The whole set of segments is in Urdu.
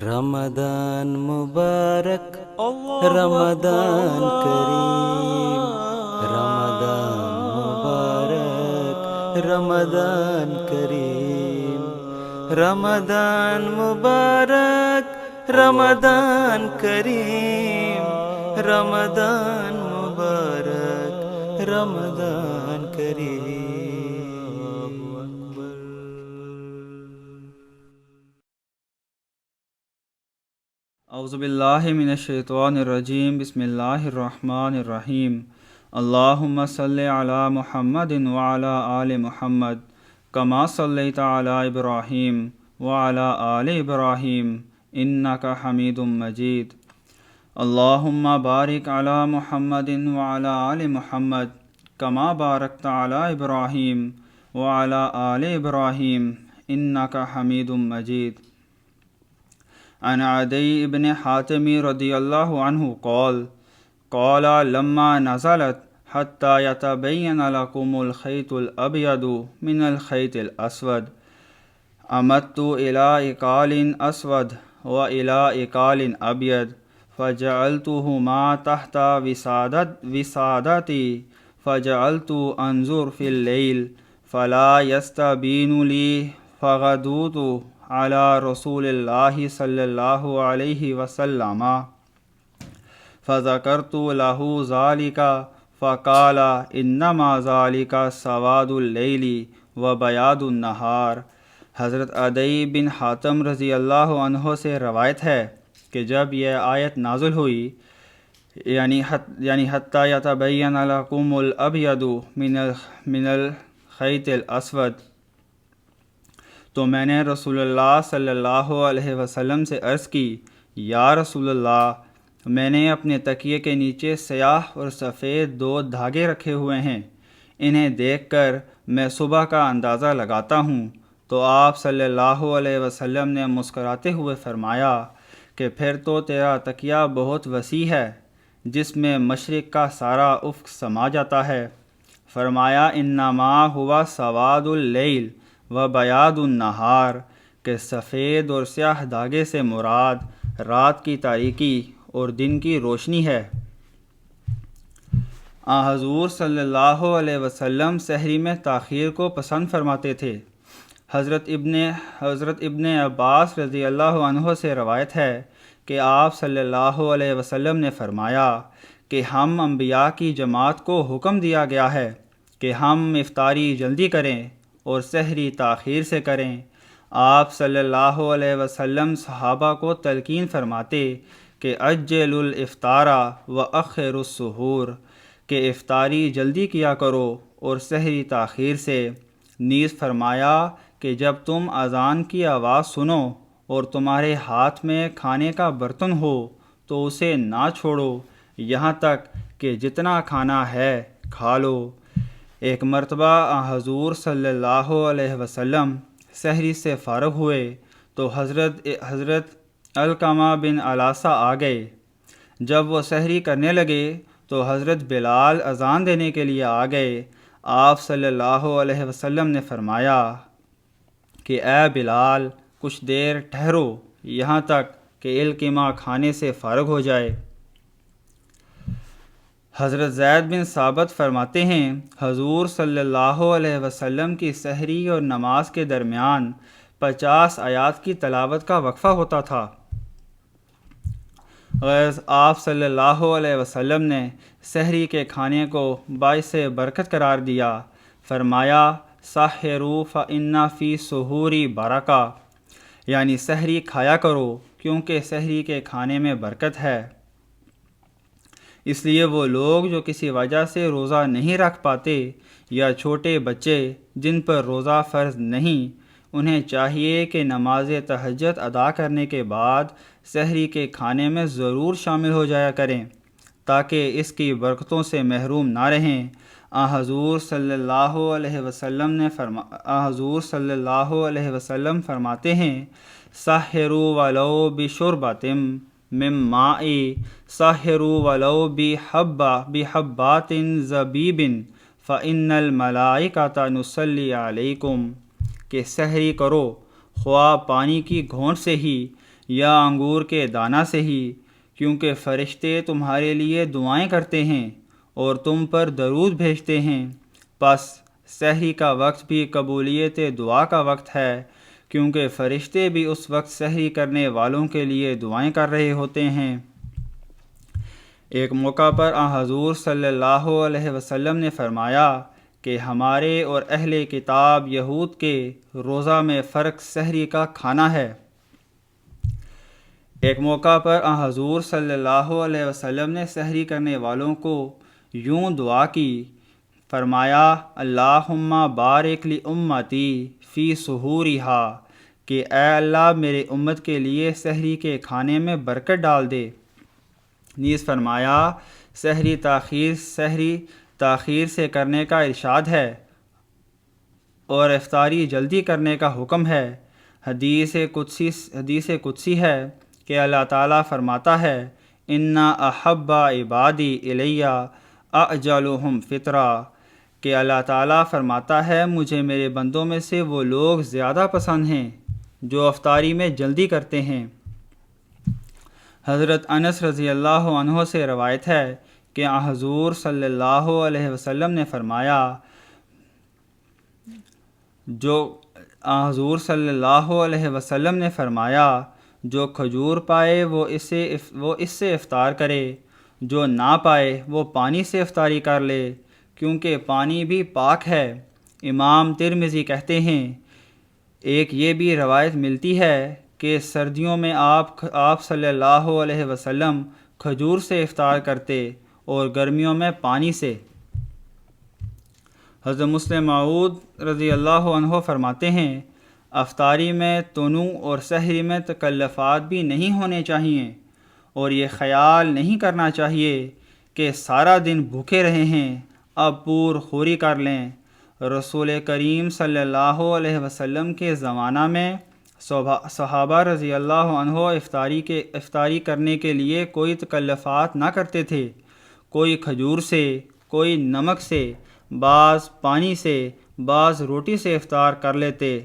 رمضان مبارک، رمضان کریم، رمضان مبارک، رمضان کریم، رمضان مبارک، رمضان کریم، رمضان مبارک، رمضان کریم۔ اعوذ باللہ من الشیطان الرجیم، بسم اللہ الرحمن الرحیم۔ اللہم صلی علی محمد وعلی آل محمد کما صلیت علی ابراہیم وعلی آل ابراہیم انک حمید مجید۔ اللہم بارک علی محمد وعلی آل محمد کما بارکت علی ابراہیم وعلی آل ابراہیم انک حمید مجید۔ عن عدي بن حاتم رضي الله عنه قال لما نزلت حتى يتبين لكم الخيط الأبيض من الخيط الأسود أمدت إلى إقال أسود وإلى إقال أبيض فجعلتهما تحت وسادتي فجعلت أنظر في الليل فلا يستبين لي فغدوت على رسول الله صلى الله عليه وسلم فذكرت له ذلك فقال انما ذلك سواد الليل وبياض النهار۔ حضرت عدی بن حاتم رضی اللہ عنہ سے روایت ہے کہ جب یہ آیت نازل ہوئی یعنی حتی یتبین لکم الابیض من الخیط الاسود، تو میں نے رسول اللہ صلی اللہ علیہ وسلم سے عرض کی، یا رسول اللہ، میں نے اپنے تکیے کے نیچے سیاہ اور سفید دو دھاگے رکھے ہوئے ہیں، انہیں دیکھ کر میں صبح کا اندازہ لگاتا ہوں۔ تو آپ صلی اللہ علیہ وسلم نے مسکراتے ہوئے فرمایا کہ پھر تو تیرا تکیہ بہت وسیع ہے جس میں مشرق کا سارا افق سما جاتا ہے۔ فرمایا انما ہوا سواد اللیل و بیاض النہار، کہ سفید اور سیاہ دھاگے سے مراد رات کی تاریکی اور دن کی روشنی ہے۔ حضور صلی اللہ علیہ وسلم سحری میں تاخیر کو پسند فرماتے تھے۔ حضرت ابن عباس رضی اللہ عنہ سے روایت ہے کہ آپ صلی اللہ علیہ وسلم نے فرمایا کہ ہم انبیاء کی جماعت کو حکم دیا گیا ہے کہ ہم افطاری جلدی کریں اور سحری تاخیر سے کریں۔ آپ صلی اللہ علیہ وسلم صحابہ کو تلقین فرماتے کہ عجلوا الافطار واخروا السحور، کہ افطاری جلدی کیا کرو اور سحری تاخیر سے۔ نیز فرمایا کہ جب تم اذان کی آواز سنو اور تمہارے ہاتھ میں کھانے کا برتن ہو تو اسے نہ چھوڑو یہاں تک کہ جتنا کھانا ہے کھا لو۔ ایک مرتبہ حضور صلی اللہ علیہ وسلم سحری سے فارغ ہوئے تو حضرت علقمہ بن علاسہ آ گئے۔ جب وہ سحری کرنے لگے تو حضرت بلال اذان دینے کے لیے آ گئے۔ آپ صلی اللہ علیہ وسلم نے فرمایا کہ اے بلال، کچھ دیر ٹھہرو یہاں تک کہ علقمہ کھانے سے فارغ ہو جائے۔ حضرت زید بن ثابت فرماتے ہیں حضور صلی اللہ علیہ وسلم کی سحری اور نماز کے درمیان 50 آیات کی تلاوت کا وقفہ ہوتا تھا۔ غرض آپ صلی اللہ علیہ وسلم نے سحری کے کھانے کو باعث برکت قرار دیا۔ فرمایا سحروا فإن فی سحوری برکہ، یعنی سحری کھایا کرو کیونکہ سحری کے کھانے میں برکت ہے۔ اس لیے وہ لوگ جو کسی وجہ سے روزہ نہیں رکھ پاتے یا چھوٹے بچے جن پر روزہ فرض نہیں، انہیں چاہیے کہ نماز تہجد ادا کرنے کے بعد سحری کے کھانے میں ضرور شامل ہو جایا کریں تاکہ اس کی برکتوں سے محروم نہ رہیں۔ حضور صلی اللہ علیہ وسلم فرماتے ہیں سحروا ولو بشربۃ من ماء، سحروا ولو بحبات زبیب فإن الملائکۃ نصلی علیکم، کہ سحری کرو خواہ پانی کی گھونٹ سے ہی یا انگور کے دانہ سے ہی، کیونکہ فرشتے تمہارے لیے دعائیں کرتے ہیں اور تم پر درود بھیجتے ہیں۔ پس سحری کا وقت بھی قبولیت دعا کا وقت ہے، کیونکہ فرشتے بھی اس وقت سحری کرنے والوں کے لیے دعائیں کر رہے ہوتے ہیں۔ ایک موقع پر حضور صلی اللہ علیہ وسلم نے فرمایا کہ ہمارے اور اہل کتاب یہود کے روزہ میں فرق سحری کا کھانا ہے۔ ایک موقع پر حضور صلی اللہ علیہ وسلم نے سحری کرنے والوں کو یوں دعا کی، فرمایا اللہم بارک لی امتی فی سحورہا، کہ اے اللہ میرے امت کے لیے سحری کے کھانے میں برکت ڈال دے۔ نیز فرمایا سحری تاخیر سے کرنے کا ارشاد ہے اور افطاری جلدی کرنے کا حکم ہے۔ حدیث قدسی ہے کہ اللہ تعالیٰ فرماتا ہے انا احب عبادی الیہ اعجلہم فطرا، کہ اللہ تعالیٰ فرماتا ہے مجھے میرے بندوں میں سے وہ لوگ زیادہ پسند ہیں جو افطاری میں جلدی کرتے ہیں۔ حضرت انس رضی اللہ عنہ سے روایت ہے کہ حضور صلی اللہ علیہ وسلم نے فرمایا جو کھجور پائے وہ اس سے افطار کرے، جو نہ پائے وہ پانی سے افطاری کر لے، کیونکہ پانی بھی پاک ہے۔ امام ترمذی کہتے ہیں ایک یہ بھی روایت ملتی ہے کہ سردیوں میں آپ صلی اللہ علیہ وسلم کھجور سے افطار کرتے اور گرمیوں میں پانی سے۔ حضرت مسلم موعود رضی اللہ عنہ فرماتے ہیں افطاری میں تنوع اور سحری میں تکلفات بھی نہیں ہونے چاہیے، اور یہ خیال نہیں کرنا چاہیے کہ سارا دن بھوکے رہے ہیں اب پور خوری کر لیں۔ رسول کریم صلی اللہ علیہ وسلم کے زمانہ میں صحابہ رضی اللہ عنہ افطاری کرنے کے لیے کوئی تکلفات نہ کرتے تھے، کوئی کھجور سے، کوئی نمک سے، بعض پانی سے، بعض روٹی سے افطار کر لیتے۔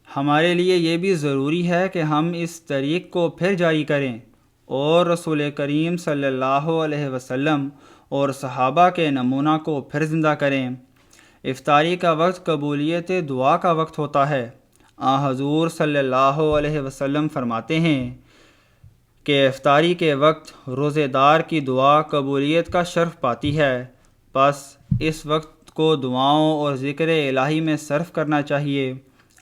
ہمارے لیے یہ بھی ضروری ہے کہ ہم اس طریق کو پھر جاری کریں اور رسول کریم صلی اللہ علیہ وسلم اور صحابہ کے نمونہ کو پھر زندہ کریں۔ افطاری کا وقت قبولیت دعا کا وقت ہوتا ہے۔ حضور صلی اللہ علیہ وسلم فرماتے ہیں کہ افطاری کے وقت روزے دار کی دعا قبولیت کا شرف پاتی ہے، پس اس وقت کو دعاؤں اور ذکر الہی میں صرف کرنا چاہیے۔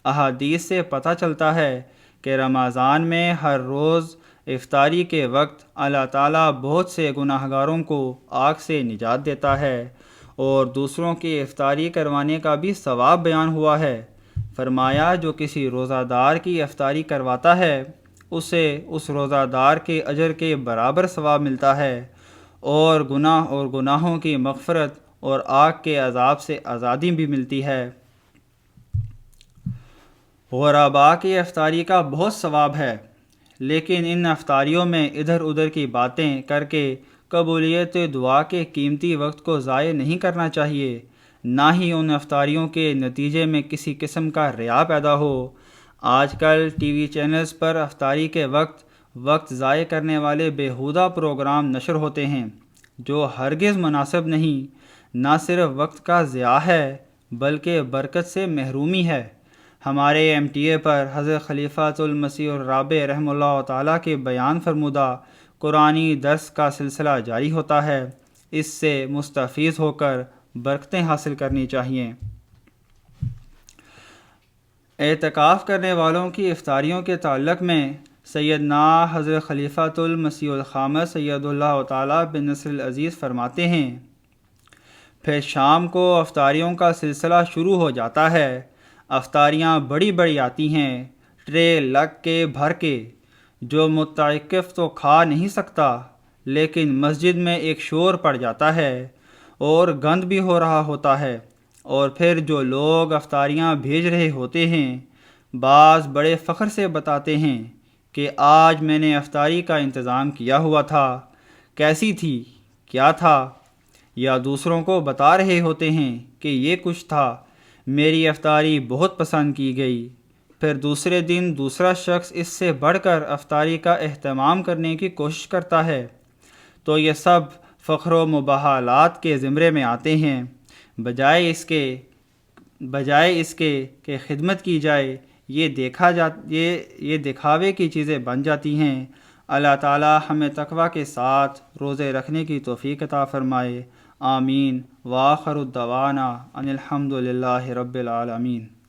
احادیث سے پتہ چلتا ہے کہ رمضان میں ہر روز افطاری کے وقت اللہ تعالیٰ بہت سے گناہ گاروں کو آگ سے نجات دیتا ہے، اور دوسروں کی افطاری کروانے کا بھی ثواب بیان ہوا ہے۔ فرمایا جو کسی روزہ دار کی افطاری کرواتا ہے اسے اس روزہ دار کے اجر کے برابر ثواب ملتا ہے، اور گناہوں کی مغفرت اور آگ کے عذاب سے آزادی بھی ملتی ہے۔ غرباء کی افطاری کا بہت ثواب ہے، لیکن ان افطاریوں میں ادھر ادھر کی باتیں کر کے قبولیت دعا کے قیمتی وقت کو ضائع نہیں کرنا چاہیے، نہ ہی ان افطاریوں کے نتیجے میں کسی قسم کا ریا پیدا ہو۔ آج کل ٹی وی چینلز پر افطاری کے وقت ضائع کرنے والے بیہودہ پروگرام نشر ہوتے ہیں جو ہرگز مناسب نہیں۔ نہ صرف وقت کا ضیاع ہے بلکہ برکت سے محرومی ہے۔ ہمارے MTA پر حضرت خلیفۃ المسیح الرابع رحمہ اللہ تعالیٰ کے بیان فرمودہ قرآنی درس کا سلسلہ جاری ہوتا ہے، اس سے مستفیض ہو کر برکتیں حاصل کرنی چاہیے۔ اعتکاف کرنے والوں کی افطاریوں کے تعلق میں سیدنا حضرت خلیفۃ المسیح الخامس سید اللہ تعالیٰ بن نصر العزیز فرماتے ہیں پھر شام کو افطاریوں کا سلسلہ شروع ہو جاتا ہے۔ افطاریاں بڑی بڑی آتی ہیں، ٹرے لگ کے بھر کے، جو متعاقف تو کھا نہیں سکتا، لیکن مسجد میں ایک شور پڑ جاتا ہے اور گند بھی ہو رہا ہوتا ہے، اور پھر جو لوگ افطاریاں بھیج رہے ہوتے ہیں بعض بڑے فخر سے بتاتے ہیں کہ آج میں نے افطاری کا انتظام کیا ہوا تھا، کیسی تھی، کیا تھا، یا دوسروں کو بتا رہے ہوتے ہیں کہ یہ کچھ تھا، میری افطاری بہت پسند کی گئی، پھر دوسرے دن دوسرا شخص اس سے بڑھ کر افطاری کا اہتمام کرنے کی کوشش کرتا ہے، تو یہ سب فخر و مباحالات کے زمرے میں آتے ہیں، بجائے اس کے کہ خدمت کی جائے یہ دکھاوے کی چیزیں بن جاتی ہیں۔ اللہ تعالی ہمیں تقوی کے ساتھ روزے رکھنے کی توفیق عطا فرمائے، آمین۔ وآخر الدعوانا ان الحمد للہ رب العالمین۔